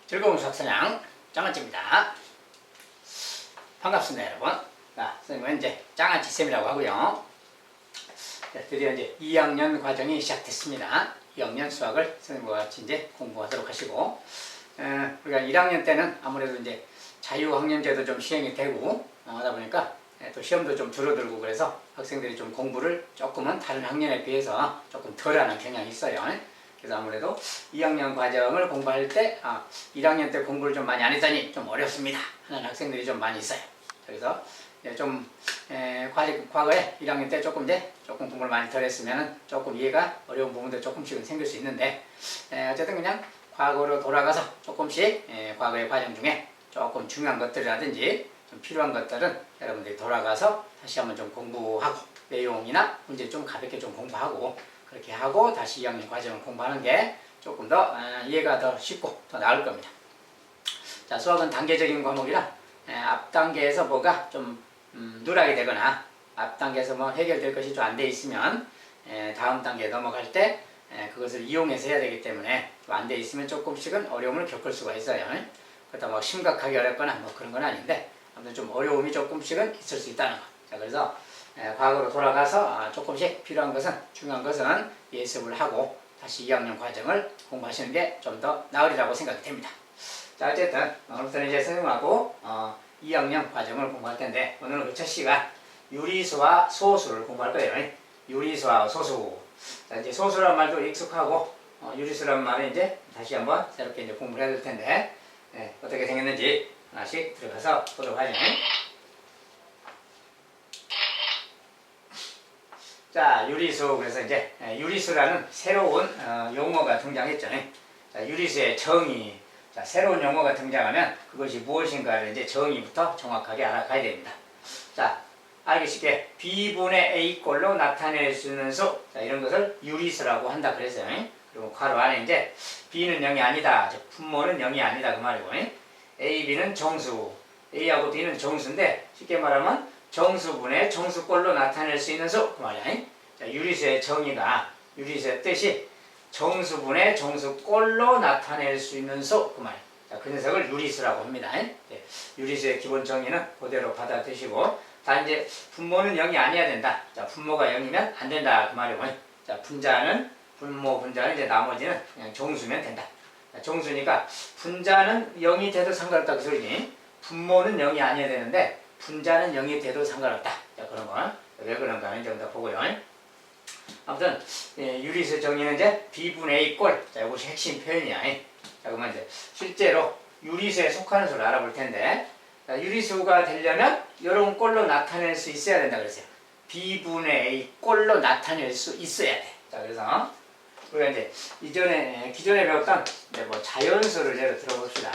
즐거운 수학사냥 장아찌입니다. 반갑습니다, 여러분. 자, 선생님은 이제 장아찌 쌤이라고 하고요. 자, 드디어 이제 2학년 과정이 시작됐습니다. 2학년 수학을 선생님과 같이 이제 공부하도록 하시고, 우리가 1학년 때는 아무래도 이제 자유학년제도 좀 시행이 되고 하다 보니까 또 시험도 좀 줄어들고 그래서 학생들이 좀 공부를 조금은 다른 학년에 비해서 조금 덜하는 경향이 있어요. 그래서 아무래도 2학년 과정을 공부할 때 1학년 때 공부를 좀 많이 안 했더니 좀 어렵습니다 하는 학생들이 좀 많이 있어요. 그래서 좀 과거에 1학년 때 조금 공부를 많이 덜 했으면 조금 이해가 어려운 부분도 조금씩은 생길 수 있는데, 어쨌든 그냥 과거로 돌아가서 조금씩 과거의 과정 중에 조금 중요한 것들이라든지 좀 필요한 것들은 여러분들이 돌아가서 다시 한번 좀 공부하고 내용이나 문제 좀 가볍게 좀 공부하고 그렇게 하고 다시 2학년 과정을 공부하는 게 조금 더 이해가 더 쉽고 더 나을 겁니다. 자, 수학은 단계적인 과목이라 앞 단계에서 뭐가 좀 누락이 되거나 앞 단계에서 뭐 해결될 것이 좀 안 돼 있으면 다음 단계에 넘어갈 때 그것을 이용해서 해야 되기 때문에 안 돼 있으면 조금씩은 어려움을 겪을 수가 있어요. 그렇다고 뭐 심각하게 어렵거나 뭐 그런 건 아닌데 아무튼 좀 어려움이 조금씩은 있을 수 있다는 거. 자, 그래서 과거로 돌아가서 조금씩 필요한 것은 중요한 것은 예습을 하고 다시 2학년 과정을 공부하시는 게 좀 더 나으리라고 생각이 됩니다. 자, 어쨌든 오늘부터는 이제 선생님하고 2학년 과정을 공부할 텐데 오늘은 첫 시간 유리수와 소수를 공부할 거예요. 유리수와 소수. 자, 이제 소수란 말도 익숙하고 유리수란 말은 이제 다시 한번 새롭게 이제 공부를 해야 될 텐데 어떻게 생겼는지 하나씩 들어가서 보도록 하죠. 자, 유리수. 그래서 이제 유리수라는 새로운 용어가 등장했죠. 자, 유리수의 정의. 자, 새로운 용어가 등장하면 그것이 무엇인가를 이제 정의부터 정확하게 알아가야 됩니다. 자, 알기 쉽게 B분의 A꼴로 나타낼 수 있는 수. 자, 이런 것을 유리수라고 한다 그랬어요. 그리고 괄호 안에 이제 B는 0이 아니다. 즉 분모는 0이 아니다 그 말이고, A, B는 정수. A하고 B는 정수인데 쉽게 말하면 정수분의 정수꼴로 나타낼 수 있는 수 그 말이야. 자, 유리수의 정의가 유리수의 뜻이 정수분의 정수꼴로 나타낼 수 있는 수 그 말이야. 자, 그 녀석을 유리수라고 합니다. 유리수의 기본 정의는 그대로 받아들이시고, 다 이제 분모는 0이 아니어야 된다. 자, 분모가 0이면 안 된다 그 말이고, 자, 분모분자는 이제 나머지는 그냥 정수면 된다. 자, 정수니까 분자는 0이 돼도 상관없다 그 소리지. 분모는 0이 아니어야 되는데 분자는 0이 돼도 상관없다. 자, 그런 거. 왜 그런가 이제 다 보고요. 아무튼 유리수 정의는 이제 B분의 A꼴. 자, 이것이 핵심 표현이야. 자, 그러면 이제 실제로 유리수에 속하는 수를 알아볼 텐데, 자, 유리수가 되려면 이런 꼴로 나타낼 수 있어야 된다 그랬어요. B분의 A꼴로 나타낼 수 있어야 돼. 자, 그래서 우리가 이제 기존에 배웠던 뭐 자연수를 예를 들어봅시다.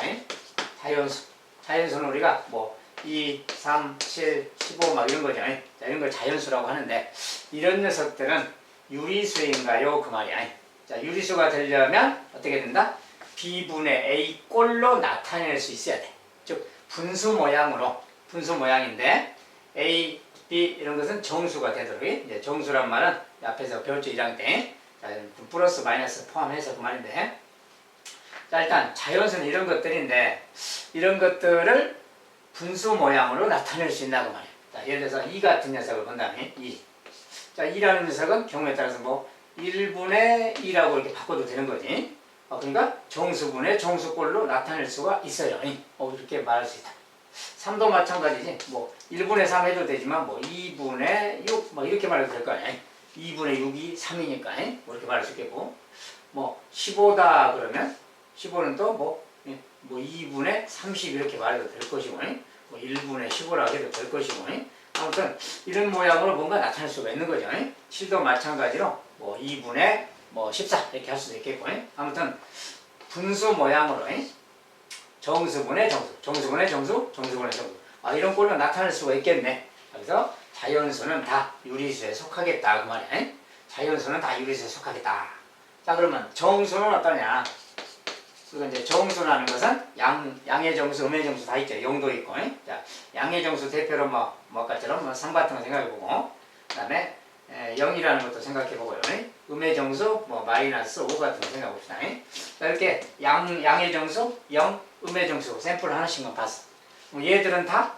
자연수는 우리가 뭐 2, 3, 7, 15 막 이런 거죠. 자, 이런 걸 자연수라고 하는데 이런 녀석들은 유리수인가요? 그 말이야. 자, 유리수가 되려면 어떻게 된다? B분의 A꼴로 나타낼 수 있어야 돼. 즉 분수 모양인데 A, B 이런 것은 정수가 되도록. 이제 정수란 말은 앞에서 배웠죠, 1학년 때. 자, 플러스 마이너스 포함해서 그 말인데, 자, 일단 자연수는 이런 것들인데 이런 것들을 분수 모양으로 나타낼 수 있나 그 말이에요. 자, 예를 들어서 2 같은 녀석을 본다면 2. 자, 2라는 녀석은 경우에 따라서 뭐 1분의 2라고 이렇게 바꿔도 되는 거지. 그러니까 정수분의 정수꼴로 나타낼 수가 있어요. 이렇게 말할 수 있다. 3도 마찬가지지. 뭐 1분의 3 해도 되지만 뭐 2분의 6 뭐 이렇게 말해도 될 거 아니야. 2분의 6이 3이니까 뭐 이렇게 말할 수 있겠고, 뭐 15다 그러면 15는 또 뭐 2분의 30 이렇게 말해도 될 것이고, 뭐 1분의 15라고 해도 될 것이고, 아무튼 이런 모양으로 뭔가 나타낼 수가 있는 거죠. 7도 마찬가지로 뭐 2분의 뭐 14 이렇게 할 수도 있겠고, 아무튼 분수 모양으로 정수분의 정수, 정수분의 정수, 정수분의 정수, 이런 꼴로 나타낼 수가 있겠네. 그래서 자연수는 다 유리수에 속하겠다 그 말이야. 자연수는 다 유리수에 속하겠다. 자, 그러면 정수는 어떠냐? 그리고 이제 정수라는 것은 양의 정수, 음의 정수 다 있죠. 0도 있고. 자, 양의 정수 대표로 아까처럼 3 같은 거 생각해보고, 그 다음에 0이라는 것도 생각해보고요. 음의 정수 뭐 마이너스 5 같은 거 생각해 봅시다. 자, 이렇게 양의 정수 0, 음의 정수 샘플 하나씩만 봤어. 얘들은 다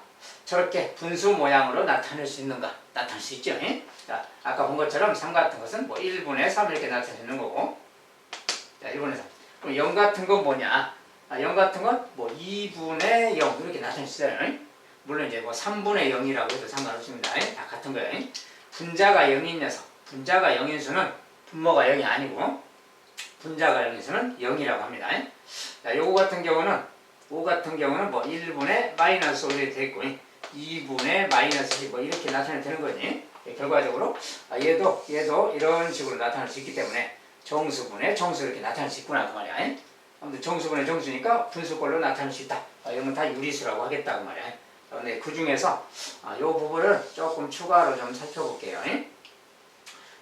저렇게 분수 모양으로 나타낼 수 있는가? 나타낼 수 있죠. 자, 아까 본 것처럼 3 같은 것은 뭐 1분의 3 이렇게 나타내는 거고, 자, 1분의 3. 그럼 0 같은 건 뭐냐? 0 같은 건 뭐 2분의 0 이렇게 나타낼 수 있어요. 물론 이제 뭐 3분의 0이라고 해도 상관없습니다. 다 같은 거예요. 분자가 0인 녀석, 분자가 0인 수는 분모가 0이 아니고 분자가 0인 수는 0이라고 합니다. 자, 요거 같은 경우는 5 같은 경우는 뭐 1분의 마이너스 5 이렇게 되어 있고 2분의 마이너스 15 이렇게 나타내면 되는 거지. 결과적으로 얘도 이런 식으로 나타날 수 있기 때문에 정수분의 정수 이렇게 나타낼 수 있구나 그 말이야. 아무튼 정수분의 정수니까 분수꼴로 나타낼 수 있다. 이런 건 다 유리수라고 하겠다 그 말이야. 그런데 그 중에서 이 부분을 조금 추가로 좀 살펴볼게요.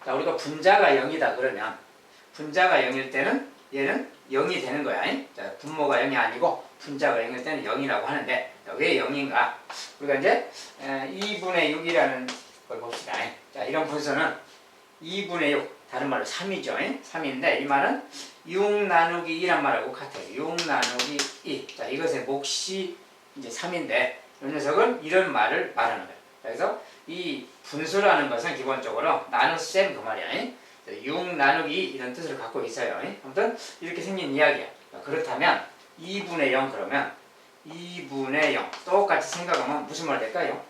자, 우리가 분자가 0이다 그러면 분자가 0일 때는 얘는 0이 되는 거야. 자, 분모가 0이 아니고 분자가 0일 때는 0이라고 하는데 왜 0인가? 우리가 이제 2분의 6이라는 걸 봅시다. 자, 이런 분수는 2분의 6, 다른 말로 3이죠. 3인데 이 말은 6 나누기 2란 말하고 같아요. 6 나누기 2. 자, 이것의 몫이 이제 3인데 이 녀석은 이런 말을 말하는 거예요. 그래서 이 분수라는 것은 기본적으로 나눗셈 그 말이야. 6 나누기 2 이런 뜻을 갖고 있어요. 아무튼 이렇게 생긴 이야기야. 그렇다면 2분의 0 그러면 2분의 0 똑같이 생각하면 무슨 말 될까요?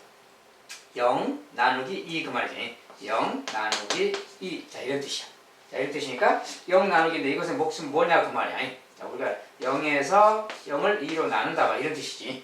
0 나누기 2 그 말이지. 0 나누기 2. 자, 이런 뜻이야. 자, 이런 뜻이니까 0 나누기인데 이것의 몫은 뭐냐 그 말이야. 자, 우리가 0에서 0을 2로 나눈다 봐 이런 뜻이지.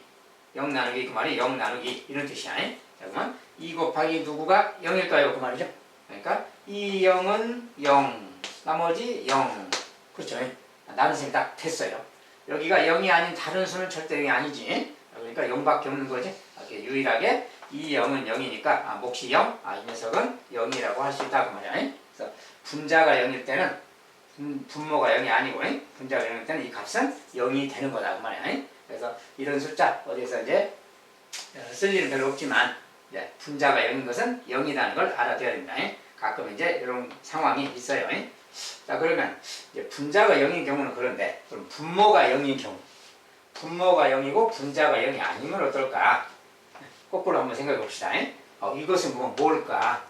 0 나누기 그 말이 0 나누기 이런 뜻이야. 자, 그러면 2 곱하기 누구가 0일까요 그 말이죠. 그러니까 이 0은 0, 나머지 0. 그렇죠. 나눗셈이 딱 됐어요. 여기가 0이 아닌 다른 수는 절대 0이 아니지. 그러니까 0밖에 없는 거지. 이렇게 유일하게 이 0은 0이니까 몫이 0, 이 녀석은 0이라고 할 수 있다 그 말이야. 그래서 분자가 0일 때는 분모가 0이 아니고 분자가 0일 때는 이 값은 0이 되는 거다 그 말이야. 그래서 이런 숫자 어디서 이제 쓸 일은 별로 없지만 이제 분자가 0인 것은 0이라는 걸 알아둬야 됩니다. 가끔 이제 이런 상황이 있어요. 자, 그러면 이제 분자가 0인 경우는 그런데 그럼 분모가 0인 경우 분모가 0이고 분자가 0이 아니면 어떨까? 거꾸로 한번 생각해 봅시다. 이것은 뭘까?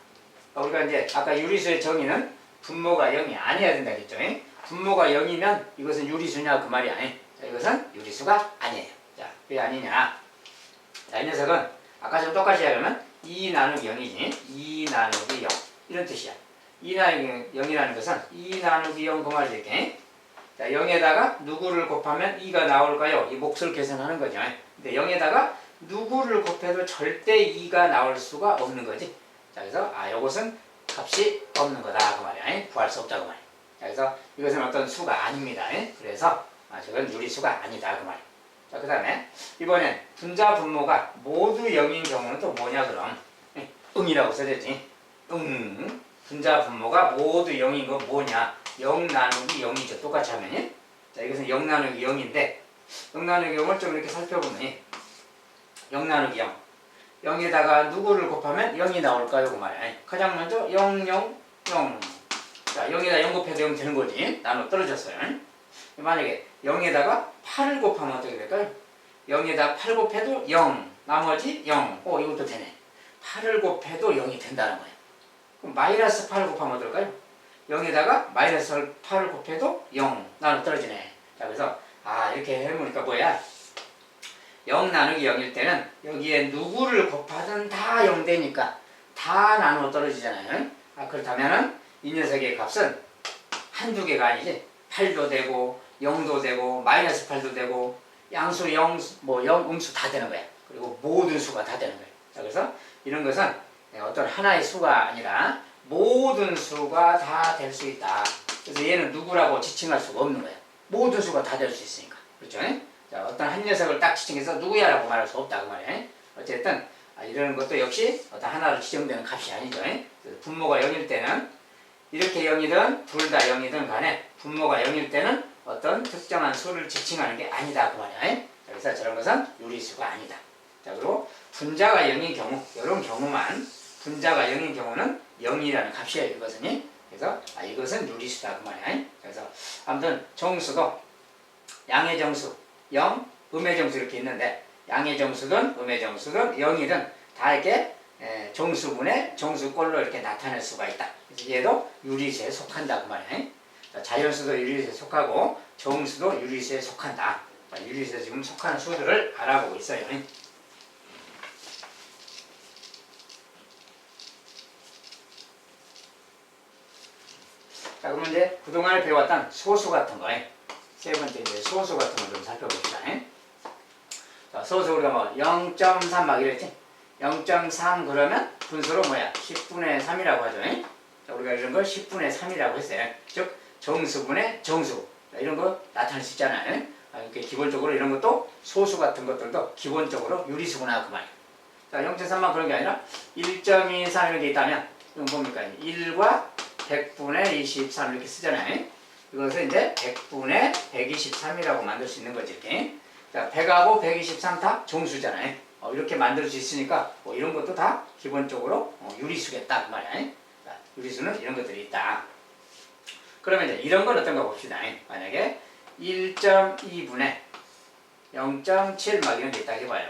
우리가 이제 아까 유리수의 정의는 분모가 0이 아니어야 된다 했죠. 분모가 0이면 이것은 유리수냐 그 말이야. 자, 이것은 유리수가 아니에요. 자, 왜 아니냐? 자, 이 녀석은 아까처럼 똑같이 하려면 2 나누기 0이지. 2 나누기 0 이런 뜻이야. 2 나누기 0이라는 것은 2 나누기 0 그 말이 이렇게. 자, 0에다가 누구를 곱하면 2가 나올까요? 이 몫을 계산하는 거죠. 근데 0에다가 누구를 곱해도 절대 2가 나올 수가 없는 거지. 자, 그래서 이것은 값이 없는 거다 그 말이야. 구할 수 없다 그 말이야. 자, 그래서 이것은 어떤 수가 아닙니다. 그래서 저건 유리수가 아니다 그 말이야. 자, 그 다음에 이번엔 분자 분모가 모두 0인 경우는 또 뭐냐 그럼? 응이라고 써졌지. 분자 분모가 모두 0인 거 뭐냐? 0 나누기 0이죠. 똑같이 하면. 자, 이것은 0 나누기 0인데 0 나누기 0을 좀 이렇게 살펴보면 0 나누기 0 0에다가 누구를 곱하면 0이 나올까요? 그 말이야. 가장 먼저 0, 0, 0. 자, 0에다 0 곱해도 0 되는 거지. 나눠 떨어졌어요. 만약에 0에다가 8을 곱하면 어떻게 될까요? 0에다 8 곱해도 0, 나머지 0. 이것도 되네. 8을 곱해도 0이 된다는 거예요. 그럼 마이너스 8을 곱하면 어떨까요? 0에다가 마이너스 8을 곱해도 0 나눠 떨어지네. 자, 그래서 이렇게 해보니까 뭐야? 0 나누기 0일 때는 여기에 누구를 곱하든 다 0 되니까 다 나눠 떨어지잖아요. 그렇다면은 이 녀석의 값은 한두 개가 아니지. 8도 되고 0도 되고 마이너스 8도 되고 양수 0, 뭐 0, 음수 다 되는 거야. 그리고 모든 수가 다 되는 거야. 자, 그래서 이런 것은 어떤 하나의 수가 아니라 모든 수가 다 될 수 있다. 그래서 얘는 누구라고 지칭할 수가 없는 거야. 모든 수가 다 될 수 있으니까. 그렇죠? 자, 어떤 한 녀석을 딱 지칭해서 누구야라고 말할 수 없다 그 말이야. 어쨌든 이런 것도 역시 어떤 하나로 지정되는 값이 아니죠. 분모가 0일 때는 이렇게 0이든 둘 다 0이든 간에 분모가 0일 때는 어떤 특정한 수를 지칭하는 게 아니다 그 말이야. 그래서 저런 것은 유리수가 아니다. 자, 그리고 분자가 0인 경우, 이런 경우만 분자가 0인 경우는 0이라는 값이에요. 이것은 그래서 이것은 유리수다 그 말이야. 그래서 아무튼 정수도 양의 정수 0, 음의 정수 이렇게 있는데 양의 정수든 음의 정수든 0이든 다 이렇게 정수분의 정수꼴로 이렇게 나타낼 수가 있다. 그래서 얘도 유리수에 속한다 그 말이야. 자연수도 유리수에 속하고 정수도 유리수에 속한다. 유리수에 지금 속하는 수들을 알아보고 있어요. 자, 그러면 이제 그동안 배웠던 소수 같은 거, 세 번째 이제 소수 같은 거 좀 살펴봅시다. 자, 소수 우리가 뭐 0.3 막 이랬지? 0.3 그러면 분수로 뭐야? 10분의 3이라고 하죠. 자, 우리가 이런 걸 10분의 3이라고 했어요. 즉, 정수분의 정수. 자, 이런 거 나타낼 수 있잖아요. 이렇게 기본적으로 이런 것도 소수 같은 것들도 기본적으로 유리수구나 그 말이에요. 자, 0.3만 그런 게 아니라 1.23 이런 게 있다면 이건 뭡니까? 1과 100분의 23 이렇게 쓰잖아요. 이것을 이제 100분의 123이라고 만들 수 있는 거지. 이렇게. 자, 100하고 123 다 정수잖아요. 이렇게 만들 수 있으니까 이런 것도 다 기본적으로 유리수겠다 그 말이야. 자, 유리수는 이런 것들이 있다. 그러면 이제 이런 건 어떤가 봅시다. 만약에 1.2분의 0.7 막 이런 게 있다 해봐요.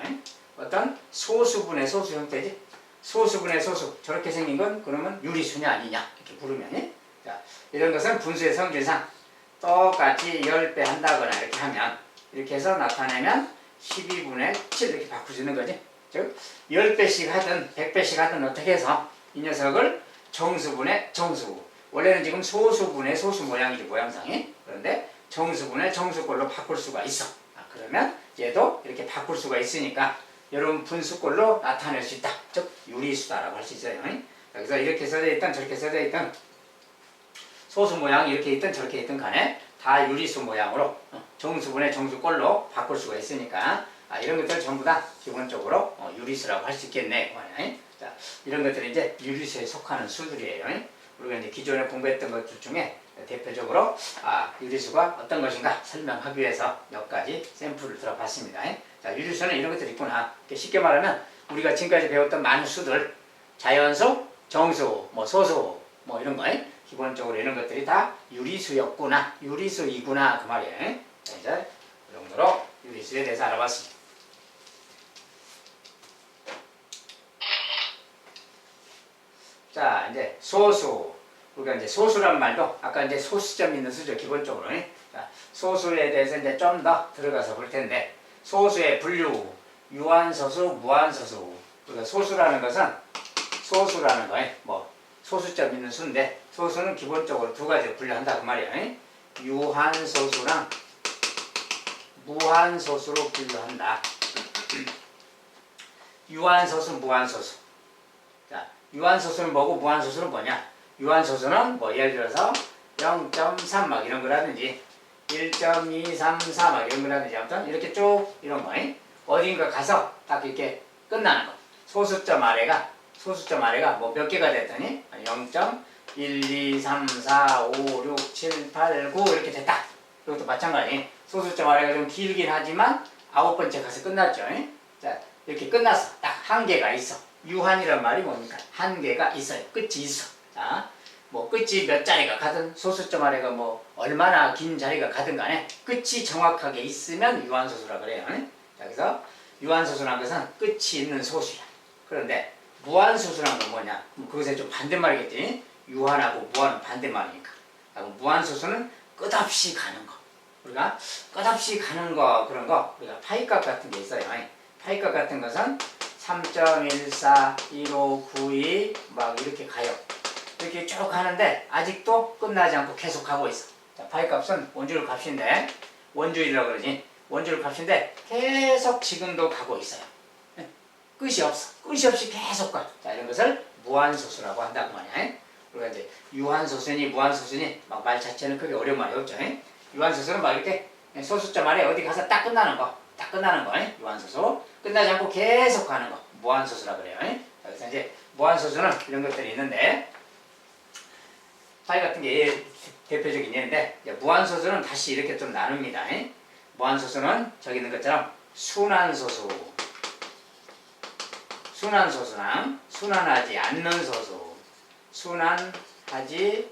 어떤 소수분의 소수 형태지. 소수분의 소수 저렇게 생긴 건 그러면 유리수냐 아니냐 이렇게 물으면 자, 이런 것은 분수의 성질상 똑같이 10배 한다거나 이렇게 하면 이렇게 해서 나타내면 12분의 7 이렇게 바꾸시는 거지. 즉 10배씩 하든 100배씩 하든 어떻게 해서 이 녀석을 정수분의 정수 원래는 지금 소수분의 소수 모양이지 모양상이. 그런데 정수분의 정수꼴로 바꿀 수가 있어. 그러면 얘도 이렇게 바꿀 수가 있으니까 여러분 분수꼴로 나타낼 수 있다. 즉 유리수다라고 할 수 있어요. 그래서 이렇게 써져 있든 저렇게 써져 있든 소수 모양이 이렇게 있든 저렇게 있든 간에 다 유리수 모양으로 정수분의 정수꼴로 바꿀 수가 있으니까 이런 것들 전부 다 기본적으로 유리수라고 할 수 있겠네. 자, 이런 것들이 이제 유리수에 속하는 수들이에요. 우리가 이제 기존에 공부했던 것들 중에 대표적으로 유리수가 어떤 것인가 설명하기 위해서 몇 가지 샘플을 들어봤습니다. 자, 유리수는 이런 것들이 있구나. 쉽게 말하면 우리가 지금까지 배웠던 많은 수들 자연수, 정수, 뭐 소수 뭐 이런 거 기본적으로 이런 것들이 다 유리수였구나, 유리수이구나 그 말이에요. 자, 이제 그 정도로 유리수에 대해서 알아봤습니다. 자, 이제 소수. 우리가 이제 소수란 말도 아까 이제 소수점 있는 수죠, 기본적으로. 자, 소수에 대해서 이제 좀 더 들어가서 볼 텐데, 소수의 분류, 유한소수, 무한소수. 우리가 소수라는 것은, 소수라는 거에, 뭐, 소수점 있는 수인데, 소수는 기본적으로 두 가지로 분류한다, 그 말이에요. 유한소수랑 무한소수로 분류한다. 유한소수, 무한소수. 자, 유한소수는 뭐고, 무한소수는 뭐냐? 유한소수는 뭐 예를 들어서 0.3 막 이런 거라든지 1.234 막 이런 거라든지 아무튼 이렇게 쭉 이런 거 어딘가 가서 딱 이렇게 끝나는 거. 소수점 아래가 뭐 몇 개가 됐더니 0.1, 2, 3, 4, 5, 6, 7, 8, 9 이렇게 됐다. 이것도 마찬가지. 소수점 아래가 좀 길긴 하지만 9번째 가서 끝났죠. 자, 이렇게 끝났어. 딱 한 개가 있어. 유한이란 말이 뭡니까? 한 개가 있어요. 끝이 있어. 자, 뭐 끝이 몇 자리가 가든 소수점 아래가 뭐 얼마나 긴 자리가 가든 간에 끝이 정확하게 있으면 유한소수라 그래요. 자, 그래서 유한소수라는 것은 끝이 있는 소수야. 그런데 무한소수라는 건 뭐냐? 그것에 좀 반대말이겠지. 유한하고 무한은 반대말이니까. 무한소수는 끝없이 가는 거. 우리가 끝없이 가는 거 그런 거 우리가 파이값 같은 게 있어요. 파이값 같은 것은 3.14, 1592 막 이렇게 가요. 이렇게 쭉 가는데 아직도 끝나지 않고 계속 가고 있어. 자, 파이값은 원주율 값인데 원주율이라고 그러지. 원주율 값인데 계속 지금도 가고 있어요. 끝이 없어. 끝이 없이 계속 가. 자, 이런 것을 무한소수라고 한다고 말이야. 우리가 이제 유한소수니 무한소수니 막 말 자체는 크게 어려운 말이 없죠. 유한소수는 막 이렇게 소수점 아래 어디 가서 딱 끝나는 거. 딱 끝나는 거. 유한소수. 끝나지 않고 계속 가는 거. 무한소수라 그래요. 자, 그래서 이제 무한소수는 이런 것들이 있는데 파이 같은 게 대표적인 예인데 무한소수는 다시 이렇게 좀 나눕니다. 무한소수는 저기 있는 것처럼 순환소수, 순환소수랑 순환하지 않는 소수, 순환하지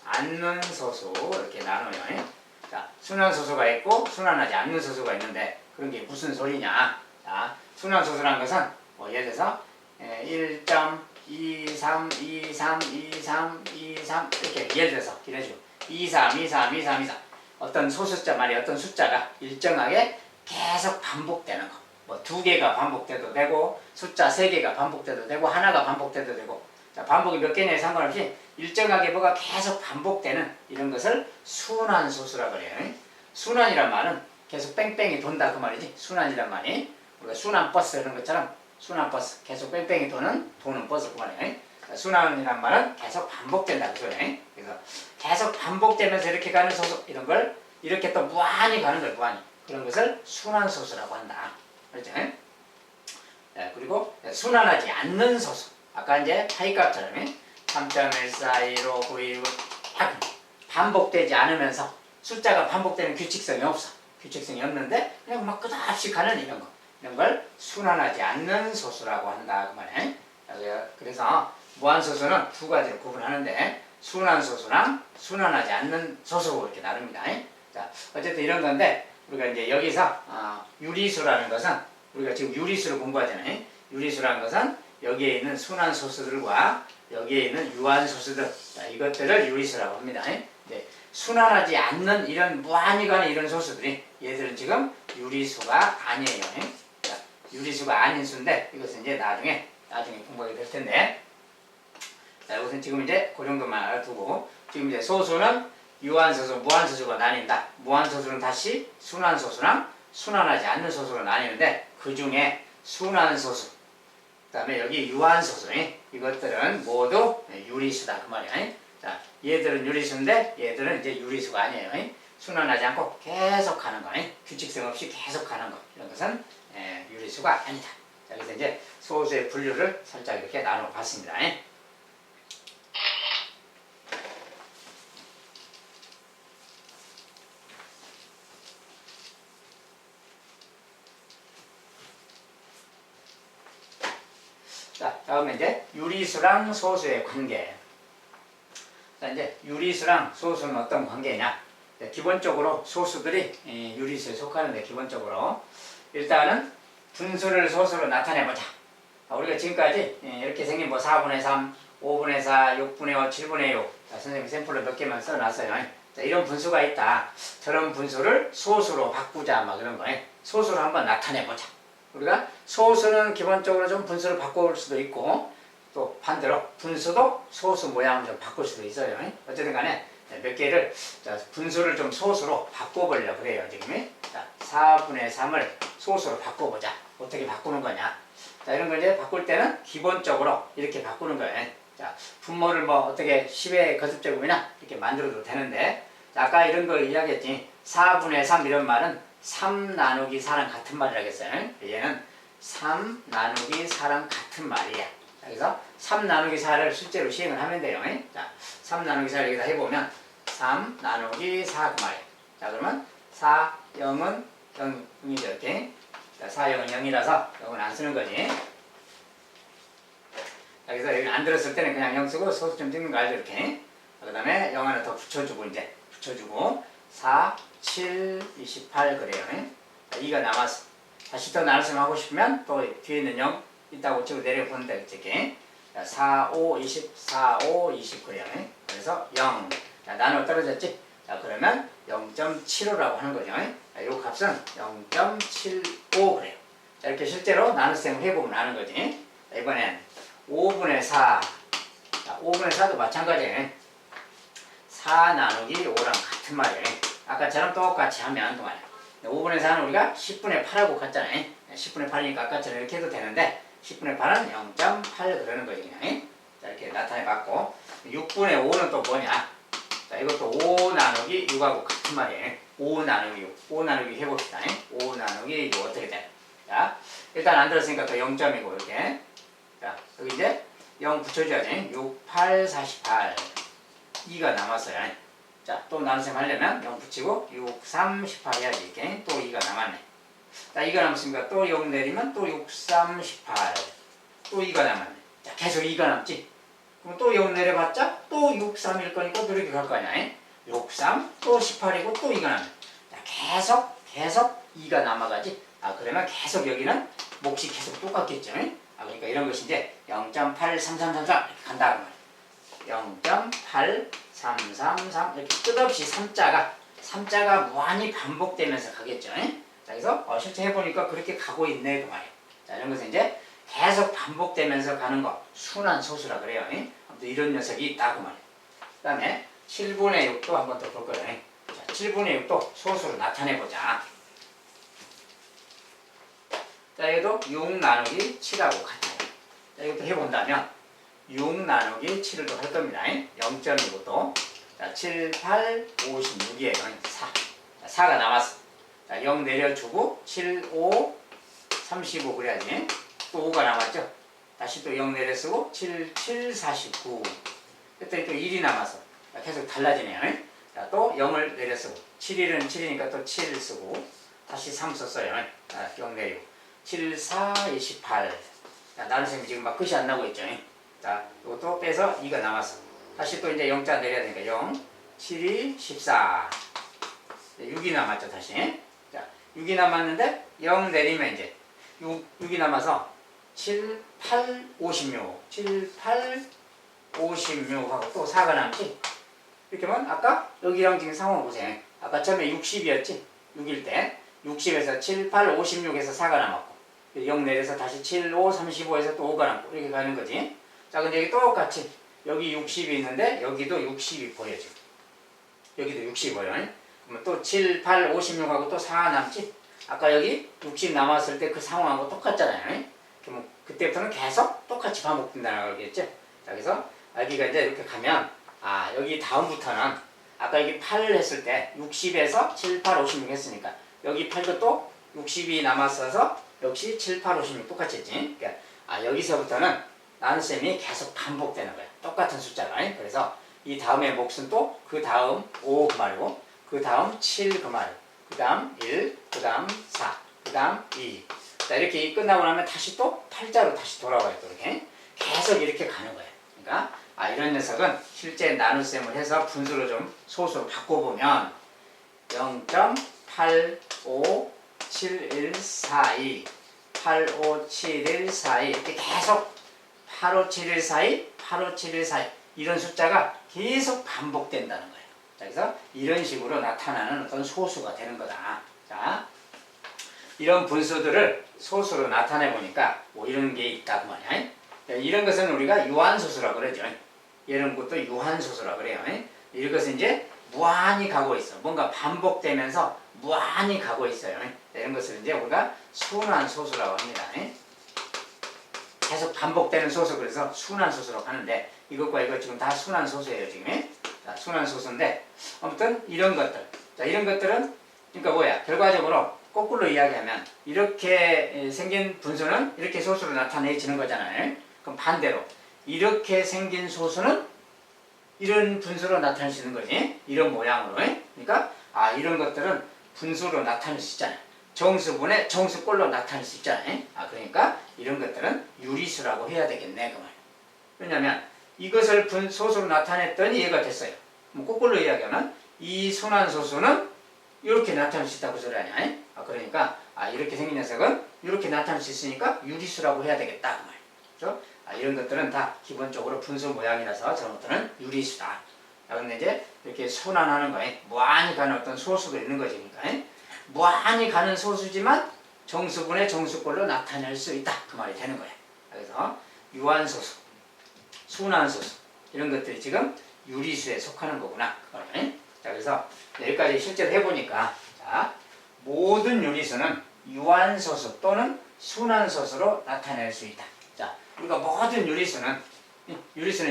않는 소수 이렇게 나눠요. 자, 순환 소수가 있고 순환하지 않는 소수가 있는데 그런 게 무슨 소리냐? 자, 순환 소수라는 것은 뭐 예를 들어서 1.23232323 이렇게 예를 들어서 이런 식으로 23232323 어떤 소수자 말이 어떤 숫자가 일정하게 계속 반복되는 거. 뭐 2개가 반복돼도 되고 숫자 3개가 반복돼도 되고 하나가 반복돼도 되고 자, 반복이 몇 개냐에 상관없이 일정하게 뭐가 계속 반복되는 이런 것을 순환소수라고 그래요. 순환이란 말은 계속 뺑뺑이 돈다 그 말이지. 순환이란 말이 우리가 순환버스 이런 것처럼 순환버스 계속 뺑뺑이 도는 버스 그 말이에요. 순환이란 말은 계속 반복된다 그 소리예요. 그래서 계속 반복되면서 이렇게 가는 소수 이런 걸 이렇게 또 무한히 가는 걸 무한히 그런 것을 순환소수라고 한다. 그렇죠? 네, 그리고 순환하지 않는 소수 아까 이제 파이값처럼 3.141591 반복되지 않으면서 숫자가 반복되는 규칙성이 없어. 규칙성이 없는데 그냥 막 끝없이 가는 이런 거 이런 걸 순환하지 않는 소수라고 한다 그 말이에요. 그래서 무한소수는 두 가지로 구분하는데 순환소수랑 순환하지 않는 소수 이렇게 나눕니다. 자, 어쨌든 이런 건데 우리가 이제 여기서 유리수라는 것은 우리가 지금 유리수를 공부하잖아요. 유리수라는 것은 여기에 있는 순환소수들과 여기에 있는 유한소수들 이것들을 유리수라고 합니다. 네, 순환하지 않는 이런 무한히 가는 이런 소수들이 얘들은 지금 유리수가 아니에요. 자, 유리수가 아닌 수인데 이것은 이제 나중에 공부하게 될 텐데 자, 이것은 지금 이제 그 정도만 알아두고 지금 이제 소수는 유한소수, 무한소수가 나뉜다. 무한소수는 다시 순환소수랑 순환하지 않는 소수로 나뉘는데 그 중에 순환소수 그 다음에 여기 유한소수 이것들은 모두 유리수다 그 말이야. 자, 얘들은 유리수인데 얘들은 이제 유리수가 아니에요. 순환하지 않고 계속 가는 거 규칙성 없이 계속 가는 거 이런 것은 유리수가 아니다. 자, 그래서 이제 소수의 분류를 살짝 이렇게 나눠 봤습니다. 자, 다음에 이제 유리수랑 소수의 관계. 자, 이제 유리수랑 소수는 어떤 관계냐? 기본적으로 소수들이 유리수에 속하는데 기본적으로 일단은 분수를 소수로 나타내보자. 우리가 지금까지 이렇게 생긴 뭐 4분의 3, 5분의 4, 6분의 5, 7분의 6 자, 선생님이 샘플로 몇 개만 써놨어요. 자, 이런 분수가 있다. 저런 분수를 소수로 바꾸자 막 그런 거예요. 소수로 한번 나타내보자. 우리가 소수는 기본적으로 좀 분수를 바꿀 수도 있고 또 반대로 분수도 소수 모양을 좀 바꿀 수도 있어요. 어쨌든 간에 몇 개를 자, 분수를 좀 소수로 바꿔보려고 그래요. 지금 자, 4분의 3을 소수로 바꿔보자. 어떻게 바꾸는 거냐. 자, 이런 걸 이제 바꿀 때는 기본적으로 이렇게 바꾸는 거예요. 자, 분모를 뭐 어떻게 10의 거듭제곱이나 이렇게 만들어도 되는데 자, 아까 이런 거 이야기했지. 4분의 3 이런 말은 3 나누기 4랑 같은 말이라겠어요. 얘는 3 나누기 4랑 같은 말이야. 자, 그래서 3 나누기 4를 실제로 시행을 하면 돼요. 자, 3 나누기 4를 여기다 해보면 3 나누기 4 그 말이야. 자, 그러면 4, 0은 0이죠. 이렇게. 자, 4, 0은 0이라서 0은 안 쓰는 거지. 자, 그래서 여기 안 들었을 때는 그냥 0 쓰고 소수점 찍는 거 알죠. 이렇게. 그 다음에 0 하나 더 붙여주고 이제 붙여주고 4, 7, 28 그래요. 2가 남았어. 다시 더 나눗셈 하고 싶으면 또 뒤에 있는 0 있다고 치고 내려보는다. 이렇게. 4, 5, 20, 4, 5, 20 그래요. 그래서 0. 자, 나눠 떨어졌지? 자, 그러면 0.75라고 하는 거죠. 이 값은 0.75 그래요. 자, 이렇게 실제로 나눗셈을 해보면 아는 거지. 자, 이번엔 5분의 4. 자, 5분의 4도 마찬가지예요. 4 나누기 5랑 같은 말이에요. 아까처럼 똑같이 하면 동안에 5분의 4는 우리가 10분의 8하고 같잖아요. 10분의 8이니까 아까처럼 이렇게 해도 되는데 10분의 8은 0.8 그러는 거지 그냥. 자, 이렇게 나타내봤고 6분의 5는 또 뭐냐. 자, 이것도 5 나누기 6하고 같은 말이에요. 5 나누기 6. 5 나누기 해봅시다. 5 나누기 6 어떻게 돼? 자, 일단 안 들었으니까 또 0점이고 이렇게. 자, 여기 이제 0 붙여줘야지. 6, 8, 48. 2가 남았어요. 자, 또 나눗셈 하려면 0 붙이고 6, 3, 18 해야지. 이렇게. 또 2가 남았네. 자, 2가 남았으니까 또 0 내리면 또 6, 3, 18. 또 2가 남았네. 자, 계속 2가 남지? 그럼 또 0 내려봤자 또 6, 3일 거니까 또 이렇게 갈 거 아니야. 6, 3, 또 18이고 또 2가 남아. 계속 2가 남아가지. 그러면 계속 여기는 몫이 계속 똑같겠죠. 그러니까 이런 것이 이제 0.83333 이렇게 간다 그 말이야. 0.83333 이렇게 끝없이 3자가 무한히 반복되면서 가겠죠. 자, 그래서 실제 해보니까 그렇게 가고 있네 그 말이에요. 자, 이런 것은 이제 계속 반복되면서 가는 거 순환소수라 그래요. 아무튼 이런 녀석이 있다 그 말이에요. 그 다음에 7분의 6도 한번 더 볼 거예요. 자, 7분의 6도 소수로 나타내보자. 자, 이것도 6 나누기 7하고 같아요. 자, 이것도 해본다면 6 나누기 7을 또 할 겁니다. 0.2도. 자, 7, 8, 56이에요. 4. 자, 4가 남았어. 자, 0 내려주고 7, 5, 35 그래야지. 또 5가 남았죠. 다시 또 0 내려쓰고 7, 7, 49. 그랬더니 또 1이 남아서 계속 달라지네요. 자, 또 0을 내려쓰고 7일은 7이니까 또 7을 쓰고 다시 3 썼어요. 자, 0 내리고 7, 4, 28. 자, 나눗셈이 지금 막 끝이 안 나고 있죠. 자, 이것도 빼서 2가 남았어. 다시 또 이제 0자 내려야 되니까 0, 7이 14. 6이 남았죠, 다시. 자, 6이 남았는데 0 내리면 이제 6이 남아서 7, 8, 56. 7, 8, 56 하고 또 4가 남지. 이렇게 하면 아까 여기랑 지금 상황 보세요. 아까 처음에 60이었지? 6일 때. 60에서 7, 8, 56에서 4가 남았고 0 내려서 다시 7, 5, 35에서 또 5가 남고 이렇게 가는 거지. 자, 근데 여기 똑같이 여기 60이 있는데 여기도 60이 보여 지금. 여기도 60이 보여. 그러면 또 7, 8, 56하고 또 4 남지? 아까 여기 60 남았을 때 그 상황하고 똑같잖아요. 그러면 그때부터는 계속 똑같이 반복된다는 거겠죠. 자, 그래서 여기가 이제 이렇게 가면 여기 다음부터는 아까 여기 8을 했을 때 60에서 7, 8, 56 했으니까 여기 8도 또 60이 남았어서 역시 7, 8, 56 똑같이 했지. 그러니까 여기서부터는 나눗셈이 계속 반복되는 거야. 똑같은 숫자가. 그래서 이 다음의 몫은 또 그 다음 5 그 말이고 그 다음 7 그 말이고 그 다음 1, 그 다음 4, 그 다음 2. 자, 이렇게 끝나고 나면 다시 또 8자로 다시 돌아와요. 또 이렇게. 계속 이렇게 가는 거예요. 그러니까 이런 녀석은 실제 나눗셈을 해서 분수로 좀 소수로 바꿔보면 0.857142 857142 이렇게 계속 85714 857142 이런 숫자가 계속 반복된다는 거예요. 자, 그래서 이런 식으로 나타나는 어떤 소수가 되는 거다. 자, 이런 분수들을 소수로 나타내 보니까 뭐 이런 게 있다 그 말이야. 이런 것은 우리가 유한소수라고 그러죠. 이런 것도 유한소수라고 그래요. 이런 것은 이제 무한히 가고 있어. 뭔가 반복되면서 무한히 가고 있어요. 이런 것을 이제 우리가 순환소수라고 합니다. 계속 반복되는 소수, 그래서 순환소수라고 하는데 이것과 이것 지금 다 순환소수예요. 지금. 자, 순환소수인데 아무튼 이런 것들. 자, 이런 것들은 그러니까 뭐야? 결과적으로 거꾸로 이야기하면 이렇게 생긴 분수는 이렇게 소수로 나타내지는 거잖아요. 그럼 반대로 이렇게 생긴 소수는 이런 분수로 나타낼 수 있는 거지. 이런 모양으로. 그러니까 이런 것들은 분수로 나타낼 수 있잖아요. 정수분의 정수꼴로 나타낼 수 있잖아요. 그러니까 이런 것들은 유리수라고 해야 되겠네 그 말이에요. 왜냐하면 이것을 소수로 나타냈더니 얘가 됐어요. 뭐 거꾸로 이야기하면 이 순환소수는 이렇게 나타낼 수 있다고 소리 아니야. 그러니까 이렇게 생긴 녀석은 이렇게 나타낼 수 있으니까 유리수라고 해야 되겠다 그 말이에요. 그렇죠? 이런 것들은 다 기본적으로 분수 모양이라서 저런 것들은 유리수다. 근데 이제 이렇게 순환하는 거에 무한히 가는 어떤 소수도 있는 거지. 그러니까 무한히 가는 소수지만 정수분의 정수꼴로 나타낼 수 있다 그 말이 되는 거예요. 그래서 유한소수, 순환소수 이런 것들이 지금 유리수에 속하는 거구나. 자, 그래서 여기까지 실제로 해보니까 모든 유리수는 유한소수 또는 순환소수로 나타낼 수 있다. 자, 우리가 모든 유리수는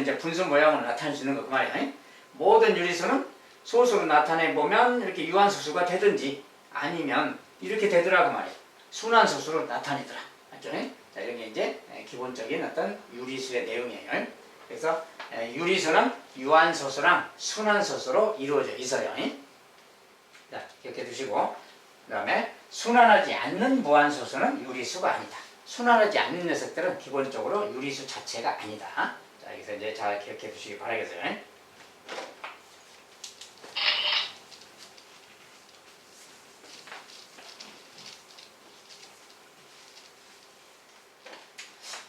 이제 분수 모양으로 나타낼 수 있는 거 그 말이야. 모든 유리수는 소수로 나타내 보면 이렇게 유한소수가 되든지 아니면 이렇게 되더라 그 말이야. 순환소수로 나타내더라. 맞죠? 자, 이런 게 이제 기본적인 어떤 유리수의 내용이에요. 그래서 유리수는 유한소수랑 순환소수로 이루어져 있어요. 자, 기억해 두시고 그 다음에 순환하지 않는 무한소수는 유리수가 아니다. 순환하지 않는 녀석들은 기본적으로 유리수 자체가 아니다. 자, 여기서 이제 잘 기억해 두시기 바라겠어요.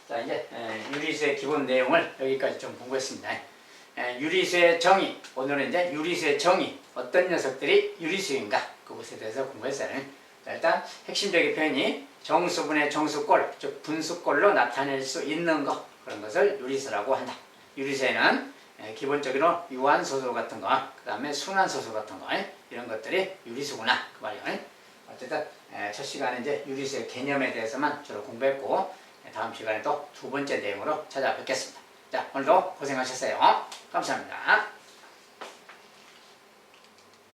자, 이제 유리수의 기본 내용을 여기까지 좀 공부했습니다. 유리수의 정의, 오늘은 이제 유리수의 정의, 어떤 녀석들이 유리수인가 그것에 대해서 공부했어요. 자, 일단 핵심적인 표현이 정수분의 정수꼴, 즉 분수꼴로 나타낼 수 있는 것, 그런 것을 유리수라고 한다. 유리수에는 기본적으로 유한소수 같은 거, 그 다음에 순환소수 같은 거, 이런 것들이 유리수구나 그 말이에요. 어쨌든 첫 시간에 이제 유리수의 개념에 대해서만 주로 공부했고, 다음 시간에 또 두 번째 내용으로 찾아뵙겠습니다. 자, 오늘도 고생하셨어요. 감사합니다.